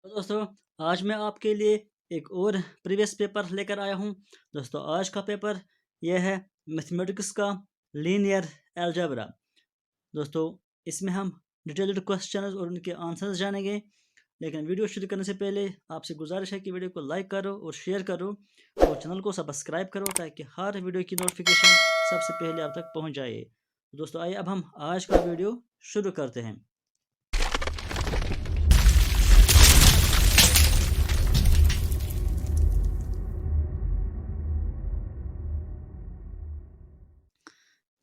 तो दोस्तों आज मैं आपके लिए एक और प्रीवियस पेपर लेकर आया हूं। दोस्तों आज का पेपर यह है मैथमेटिक्स का लीनियर अलजेब्रा। दोस्तों इसमें हम डिटेल्ड क्वेश्चंस और उनके आंसर्स जानेंगे। लेकिन वीडियो शुरू करने से पहले आपसे गुजारिश है कि वीडियो को लाइक करो और शेयर करो और चैनल को सब्सक्राइब करो ताकि हर वीडियो की नोटिफिकेशन सबसे पहले आप तक पहुंच जाए। दोस्तों आइए अब हम आज का वीडियो शुरू करते हैं।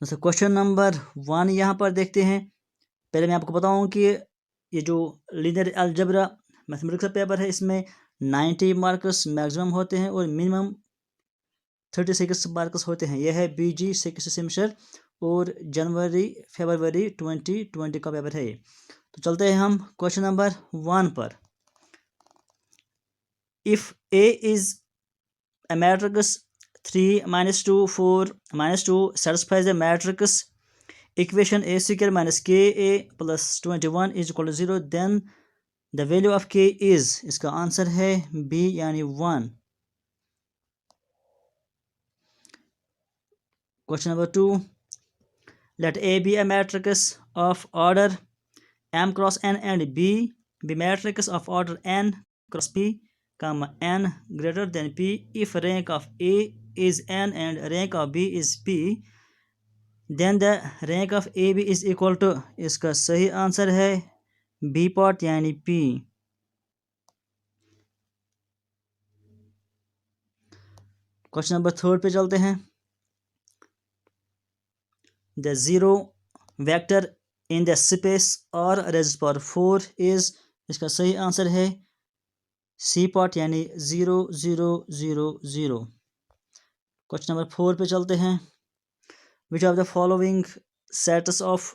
दोस्तों क्वेश्चन नंबर 1 यहाँ पर देखते हैं। पहले मैं आपको बताऊं कि ये जो लीनियर अलजेब्रा मैथमेटिक्स का पेपर है इसमें 90 मार्क्स मैक्सिमम होते हैं और मिनिमम 36 मार्क्स होते हैं। यह है BG 6 सेमेस्टर और जनवरी फरवरी 2020 का पेपर है। तो चलते हैं हम क्वेश्चन नंबर 1 पर। If A is a matrix 3 minus 2 4 minus 2 satisfies the matrix equation a square minus ka plus 21 is equal to 0, then the value of k is, इसका आंसर है B यानी 1। Question number 2, let A be a matrix of order m cross n and B be matrix of order n cross p comma n greater than p if rank of A is n and rank of B is p, then the rank of AB is equal to, इसका सही answer है B part यानी P। Question number 3 पे चलते हैं। The zero vector in the space R raised power 4 is, इसका सही answer है C पार्ट यानी 0 0 0 0। क्वेश्चन नंबर 4 पे चलते हैं। Which of the following sets of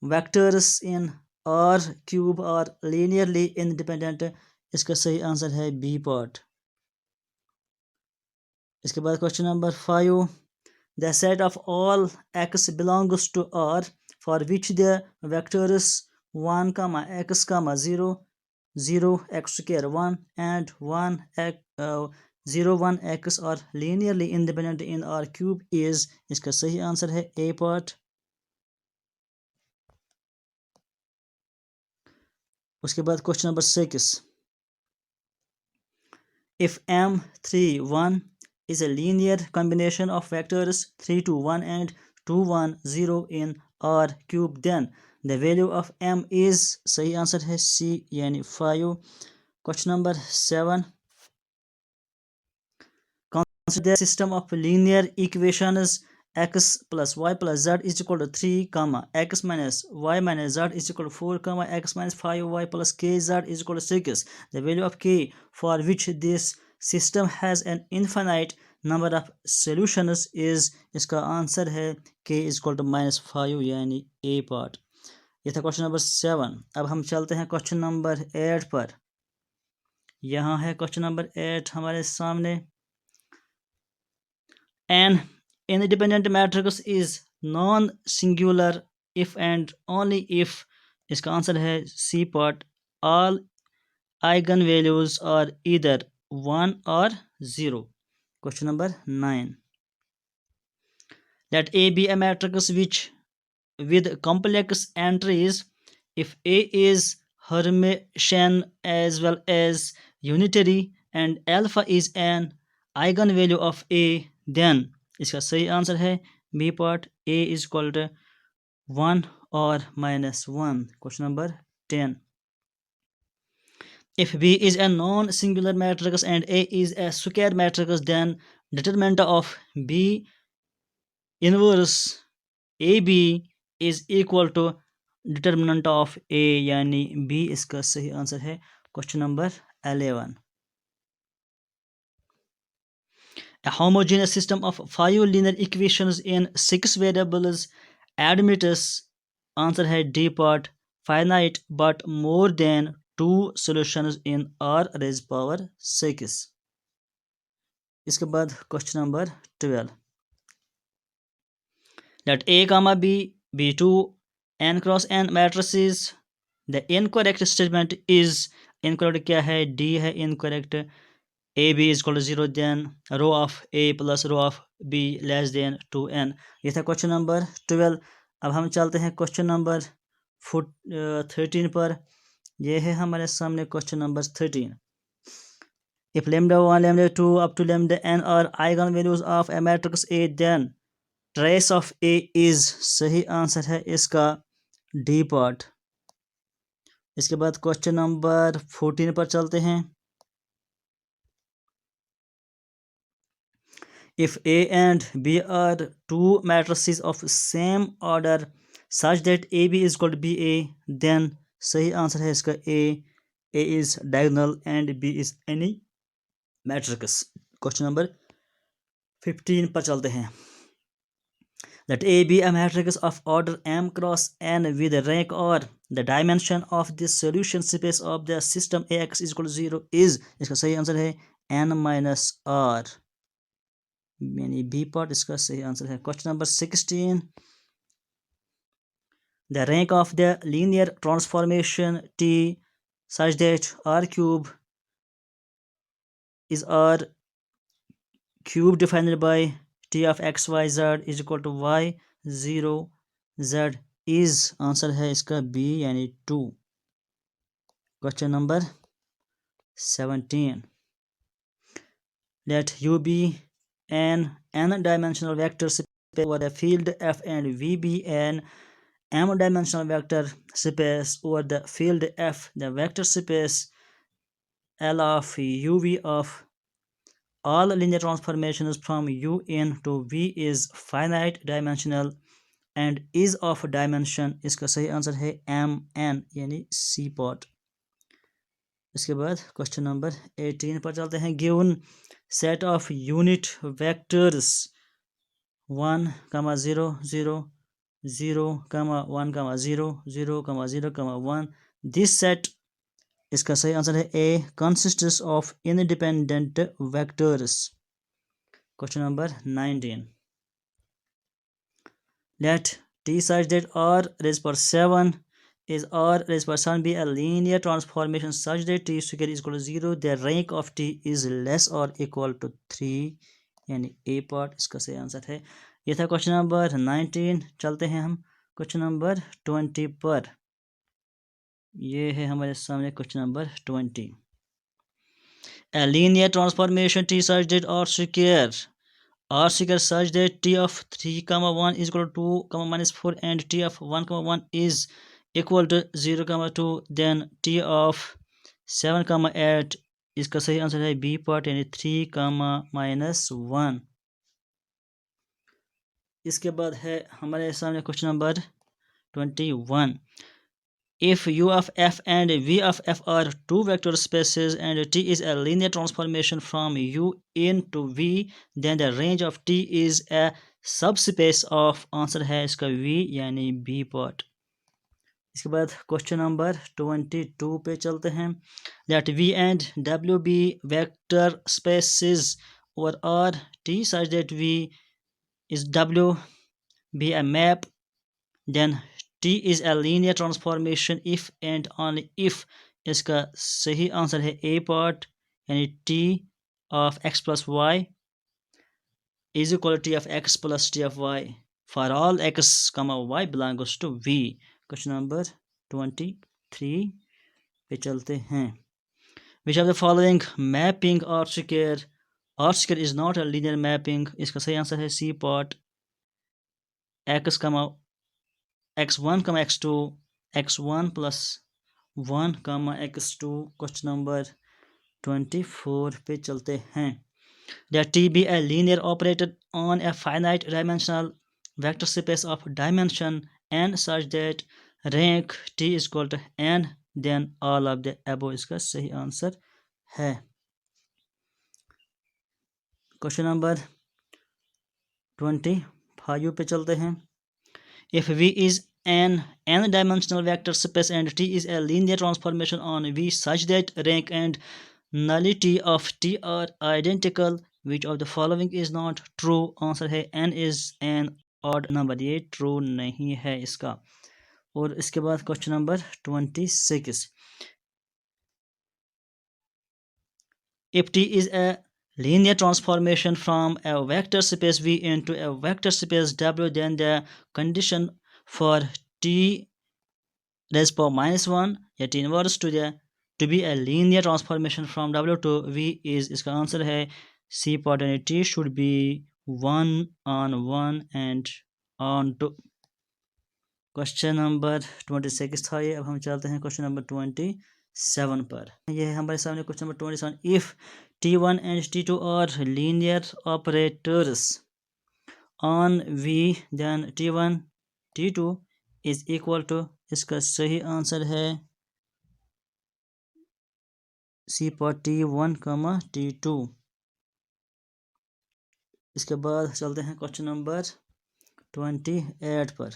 vectors in R cube are linearly independent, इसका सही आंसर है B पार्ट। इसके बाद question number 5, the set of all x belongs to R for which the vectors 1 x 0 0 x square 1 and 1 x 0 1 x are linearly independent in R cube is, इसका सही answer है A part. उसके बाद question number 6, if M3 1 is a linear combination of vectors 3 2 1 and 2 1 0 in R cube, then the value of M is, सही answer है C यानी 5। Question number 7, consider the system of linear equations x plus y plus z is equal to 3 x minus y minus z is equal to 4 x minus 5y plus kz is equal to 6, the value of k for which this system has an infinite number of solutions is, इसका answer है k is equal to -5 यानी A part. ये था question number 7। अब हम चलते हैं question number 8 पर। यहाँ है क्वेश्चन नंबर 8 हमारे सामने। An independent matrix is non-singular if and only if, इसका आंसर है C part, all eigenvalues are either 1 or 0। Question number 9, let A be a matrix which with complex entries if A is Hermitian as well as unitary and alpha is an eigenvalue of A, then, इसका सही answer है B part, A is equal to 1 or -1। Question number 10, if B is a non-singular matrix and A is a square matrix, then determinant of B inverse AB is equal to determinant of A यानी B, इसका सही answer है question number 11। A homogeneous system of 5 linear equations in 6 variables admits, answer है D part, finite but more than 2 solutions in R raised power 6। इसके बाद question number 12, let A B be 2 n cross n matrices, the incorrect statement is incorrect क्या है, D है incorrect. A B is equal to 0 then row of A plus row of B less than 2n। ये था question number 12। अब हम चलते हैं question number 13 पर। ये है हमारे सामने question number 13। If lambda 1, lambda 2 up to lambda n are eigenvalues of a matrix A, then trace of A is, सही आंसर है इसका डी पार्ट। इसके बाद क्वेश्चन नंबर 14 पर चलते हैं। If A and B are two matrices of same order such that AB is equal to BA, then सही answer है इसका A is diagonal and B is any matrix। Question number 15 पर चलते हैं। Let A be a matrix of order m cross n with rank or the dimension of the solution space of the system AX is equal to 0 is, इसका सही answer है n minus r, यानी B part इसका सही answer है। Question number 16। The rank of the linear transformation T such that r cube is r cube divided by T of x y z is equal to y 0 z is, answer है इसका B यानी 2। Question number 17। Let U be an n-dimensional vector space over the field F and V be an m-dimensional vector space over the field F. The vector space L of UV of all linear transformations from U in to V is finite dimensional and is of dimension, इसका सही answer है mn यानी C part. इसके बाद question number 18 पर चलते हैं। Given set of unit vectors 1, 0, 0, 0, 1, 0, 0, 0, 1, this set, इसका सही आंसर है A, consists of independent vectors. Question number 19। Let T such that r raised to 7 is r raised to 7 be a linear transformation such that t square is equal to 0, the rank of t is less or equal to 3, यानी ए part इसका सही answer है। ये था question number 19। चलते हैं हम question number 20 पर। ये है हमारे सामने question number 20। A linear transformation t such that r square such that t of 3, 1 is equal to 2, minus 4 and t of 1, 1 is equal to 0, 2, then t of 7, 8, इसका सही आंसर है बी पार्ट यानी 3, -1। इसके बाद है हमारे सामने question number 21। If U of f and V of f are two vector spaces and T is a linear transformation from U into V, then the range of T is a subspace of, answer है इसका V यानी B part. इसके बाद question number 22 पे चलते हैं। Let V and W be vector spaces over R T such that V is W be a map, then T is a linear transformation if and only if, इसका सही answer है ए part यानी T of x plus y is equal to T of x plus T of y for all x, y belongs to V। Question number 23 पे चलते हैं। Which of the following mapping R square is not a linear mapping, इसका सही answer है C part x, x1, x2, x1 plus 1, x2। Question number 24 पे चलते हैं। Let T be a linear operator on a finite dimensional vector space of dimension n such that rank T is equal to n, then all of the above, इसका सही answer है। Question number 25 पे चलते हैं। If V is an n-dimensional vector space and T is a linear transformation on V such that rank and nullity of T are identical, which of the following is not true, answer है n is an odd number, ये true नहीं है इसका। और इसके बाद question number 26। If T is a linear transformation from a vector space V into a vector space W, then the condition for T raised power minus 1 या T inverse to be a linear transformation from W to V is, इसका answer है C part, यानी T should be 1 on 1 and on 2. Question number 26 था ये. अब हम चलते हैं क्वेश्चन नंबर 27 पर. ये है हमारे सामने question number 27. If T1 and T2 are linear operators on V, then T1 T2 is equal to, इसका सही आंसर है C पर T1, T2. इसके बाद चलते हैं क्वेश्चन नंबर 28 पर.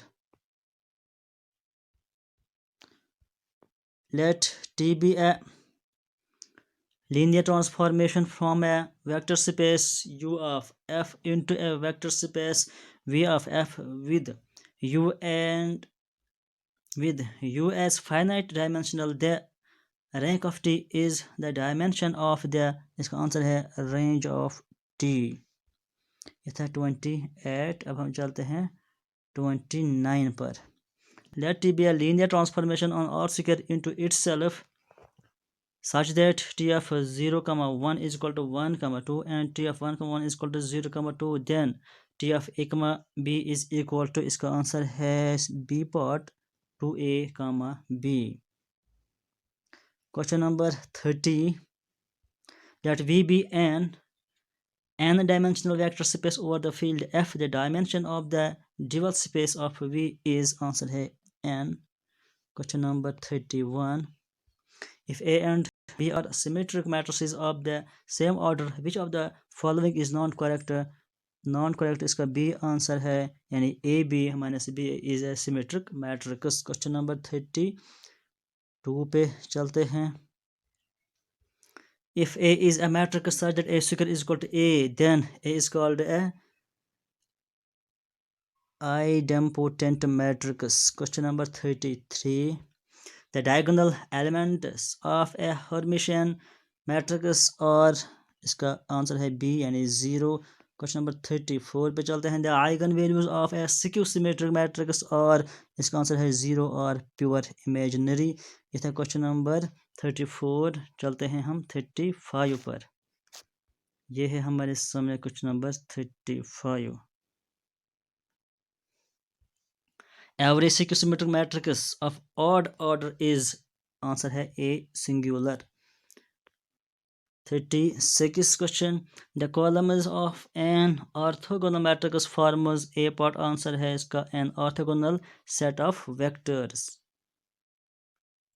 Let T be a linear transformation from a vector space U of F into a vector space V of F with U as finite dimensional. The rank of T is the dimension of the, इसका answer है range of T. ये था 28. अब हम चलते हैं 29 पर. Let T be a linear transformation on R square into itself such that T of 0, 1 is equal to 1, 2 and T of 1, 1 is equal to 0, 2. Then T of A, B is equal to, इसका answer है B part 2A, B. Question number 30. Let V be an n-dimensional vector space over the field F. The dimension of the dual space of V is, answer है n. Question number 31. If A and B are symmetric matrices of the same order, which of the following is non-correct? Non-correct इसका B answer है, यानी AB minus B is a symmetric matrix. Question number 32 पे चलते हैं. If A is a matrix such that A square is equal to A, then A is called a idempotent matrix. Question number 33. The diagonal elements of a Hermitian matrix are, इसका answer है B, यानी 0. Question number 34 पे चलते हैं. The eigenvalues of a skew symmetric matrix are, इसका answer है 0 और pure imaginary. ये था क्वेश्चन नंबर 34. चलते हैं हम 35 पर. ये है हमारे सामने question number 35. Every skew symmetric matrix of odd order is, answer है A, singular. 36 question. The columns of an orthogonal matrix forms A part, answer है इसका an orthogonal set of vectors.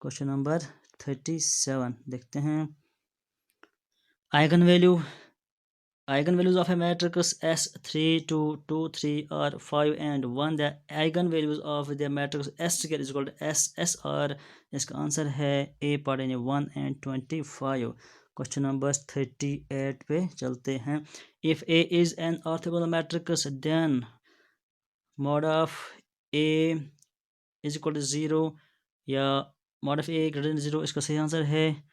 Question number 37 देखते हैं. Eigenvalues of a matrix S3 to 2, 3 are 5 and 1. The eigenvalues of the matrix S square is equal to SS or, इसका answer है A part, यानी 1 and 25. Question number 38 पे चलते हैं. If A is an orthogonal matrix, then mod of A is equal to 0 या mod of A greater than 0, इसका सही answer है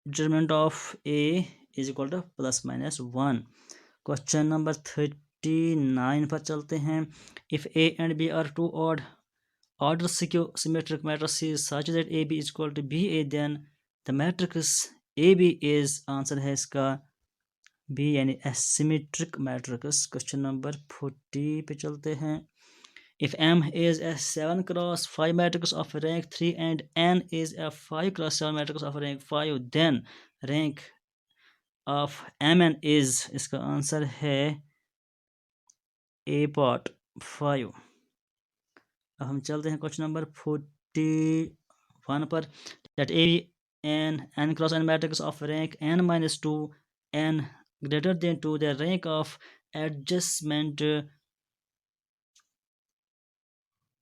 determinant of A is equal to plus minus 1. Question number 39 पर चलते हैं. If A and B are two odd order symmetric matrices such that AB is equal to BA, then the matrix AB is, answer है इसका B, यानी asymmetric matrix. Question number 40 पे चलते हैं. If M is a 7 cross 5 matrix of rank 3 and N is a 5 cross 7 matrix of rank 5, then rank of Mn is, इसका answer है A part 5. अब हम चलते हैं क्वेश्चन नंबर 41 पर. That A n cross n matrix of rank n minus 2 n greater than 2, the rank of adjustment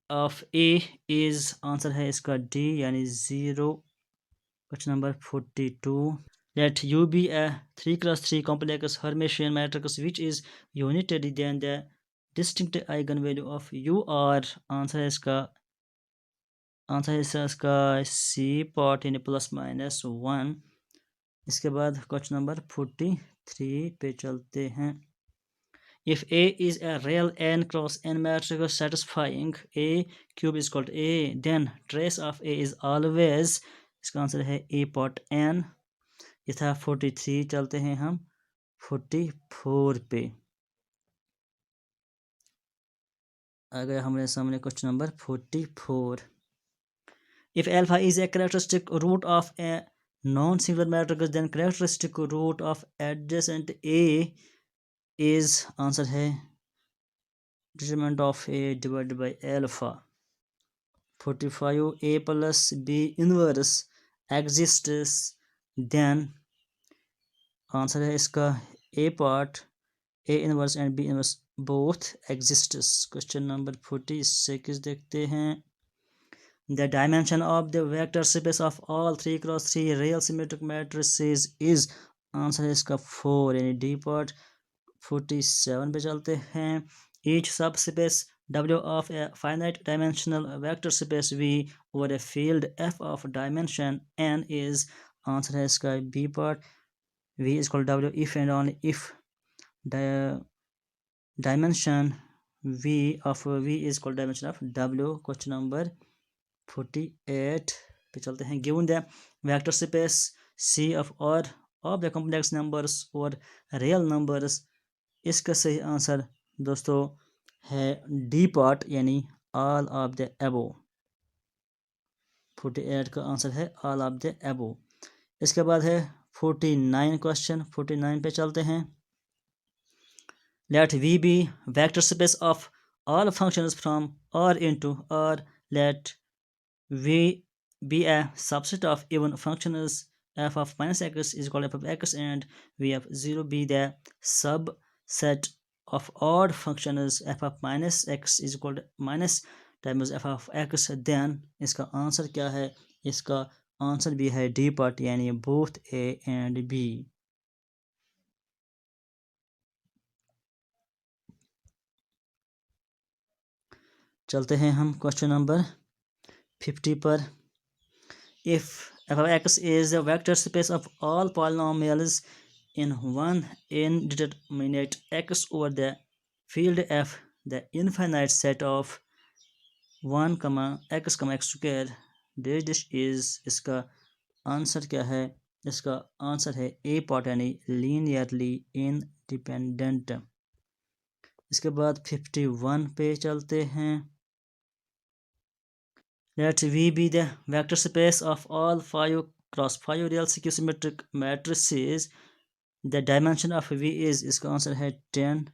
of A is, answer है इसका D, यानी 0. Question number 42. Let U be a 3 cross 3 complex Hermitian matrix which is unitary, then the distinct eigenvalue of U are, answer है इसका C part, यानी plus minus 1. इसके बाद question number 43 पे चलते हैं। If A is a real n cross n matrix satisfying A cube is equal to A, then trace of A is always, इसका answer है A pot n। ये था 43। चलते हैं हम 44 पे। आ गया हमारे सामने question number 44। If alpha is a characteristic root of a non-singular matrix, then characteristic root of adjacent A is, answer है determinant of A divided by alpha। 45 A plus B inverse exists, then answer है इसका A part A inverse and B inverse both exists। Question number 46 देखते हैं। The dimension of the vector space of all 3 cross 3 real symmetric matrices is, answer है इसका 4 यानी D part। 47 पे चलते हैं। Each subspace W of a finite dimensional vector space V over a field F of dimension n is, answer है इसका B part। V is equal to W if and only if dimension V of V is equal to dimension of W। Question number 48 पे चलते हैं। Given the vector space C of R of the complex numbers और real numbers, इसका सही answer दोस्तों है D part यानी all of the above। 48 का आंसर है all of the above। इसके बाद है 49 क्वेश्चन। 49 पे चलते हैं। Let V be vector space of all functions from R into R. Let V be a subset of even functions f of minus x is equal to f of x and v of 0 be the subset of odd functions f of minus x is equal to minus times f of x, then इसका answer क्या है? इसका answer भी है D part यानी both A and B। चलते हैं हम क्वेश्चन नंबर 50 पर। If f of x is the vector space of all polynomials in one indeterminate x over the field f, the infinite set of 1, x, x square dash is, इसका answer क्या है? इसका answer है A part यानी linearly independent। इसके बाद 51 पे चलते हैं। Let V be the vector space of all 5 cross 5 real symmetric matrices. The dimension of V is, इसका आंसर है 10।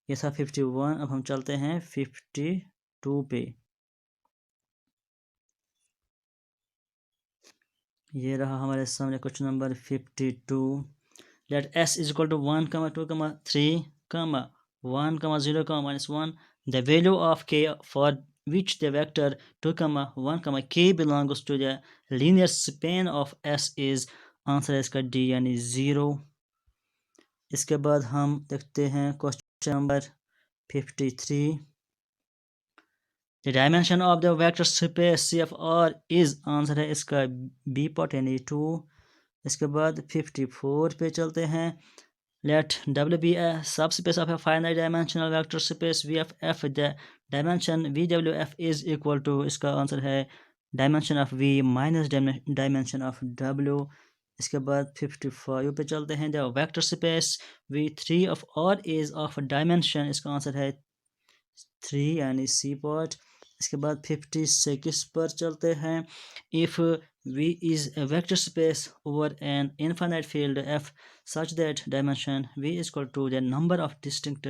ये था 51। अब हम चलते हैं 52 पे। ये रहा हमारे सामने question number 52। Let S is equal to 1, 2, 3, 1, 0, -1 the value of K for which the vector 2, 1, K belongs to the linear span of S is, answer है इसका D यानी 0। इसके बाद हम देखते हैं question number 53। The dimension of the vector space C of R is, answer है इसका B part यानी 2। इसके बाद 54 पे चलते हैं। Let W be a subspace of a finite dimensional vector space V of F. The dimension VWF is equal to, इसका answer है dimension of V minus dimension of W। इसके बाद 55 पे चलते हैं। The vector space V3 of R is of dimension, इसका answer है 3 यानी C part। इसके बाद 56 पर चलते हैं। If V is a vector space over an infinite field F such that dimension V is equal to the number of distinct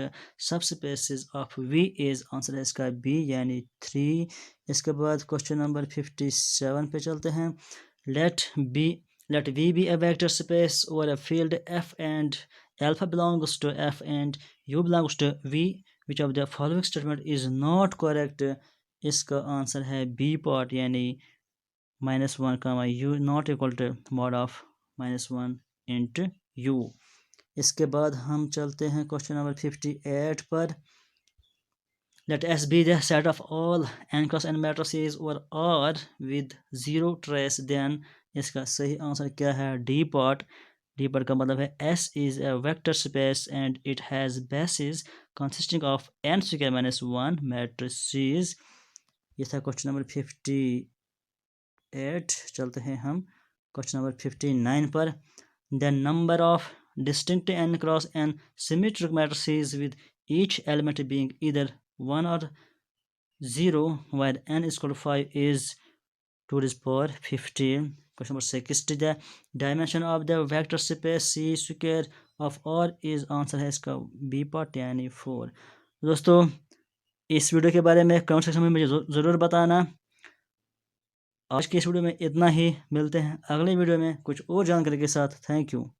subspaces of V is, answer है इसका B यानी 3। इसके बाद क्वेश्चन नंबर 57 पे चलते हैं। Let V be a vector space over a field F and alpha belongs to F and U belongs to V. Which of the following statement is not correct? इसका answer है B part यानी -1, U not equal to mod of -1 into U। इसके बाद हम चलते हैं question number 58 पर। Let S be the set of all n cross n matrices over R with 0 trace, then इसका सही आंसर क्या है? D part डी पार्ट का मतलब है S is a vector space and it has bases consisting of n square minus 1 matrices। ये था question number 58। चलते हैं हम क्वेश्चन नंबर 59 पर। The number of distinct n cross n symmetric matrices with each element being either 1 or 0 where n is equal to 5 is 2 to the power 15। Question number 60, the dimension of the vector space C square of R is answer है इसका B part यानी 4। दोस्तों इस video के बारे में comment section में मुझे ज़रूर बताना। आज की इस वीडियो में इतना ही, मिलते हैं अगले वीडियो में कुछ और जानकारी के साथ। Thank you.